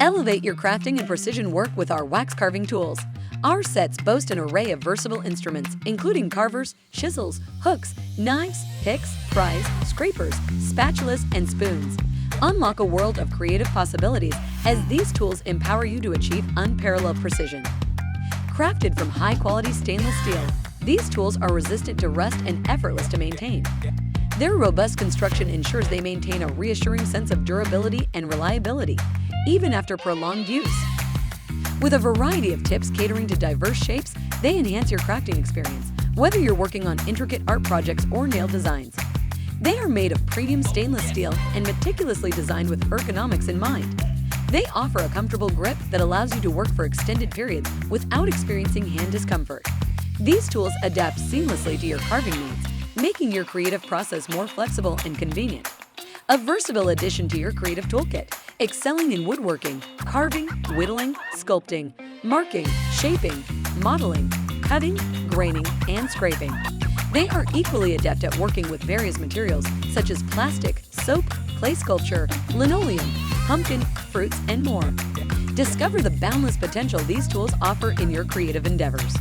Elevate your crafting and precision work with our wax carving tools. Our sets boast an array of versatile instruments, including carvers, chisels, hooks, knives, picks, pries, scrapers, spatulas, and spoons. Unlock a world of creative possibilities as these tools empower you to achieve unparalleled precision. Crafted from high-quality stainless steel, these tools are resistant to rust and effortless to maintain. Their robust construction ensures they maintain a reassuring sense of durability and reliability, even after prolonged use. With a variety of tips catering to diverse shapes, they enhance your crafting experience, whether you're working on intricate art projects or nail designs. They are made of premium stainless steel and meticulously designed with ergonomics in mind. They offer a comfortable grip that allows you to work for extended periods without experiencing hand discomfort. These tools adapt seamlessly to your carving needs, making your creative process more flexible and convenient. A versatile addition to your creative toolkit, excelling in woodworking, carving, whittling, sculpting, marking, shaping, modeling, cutting, graining, and scraping. They are equally adept at working with various materials such as plastic, soap, clay sculpture, linoleum, pumpkin, fruits, and more. Discover the boundless potential these tools offer in your creative endeavors.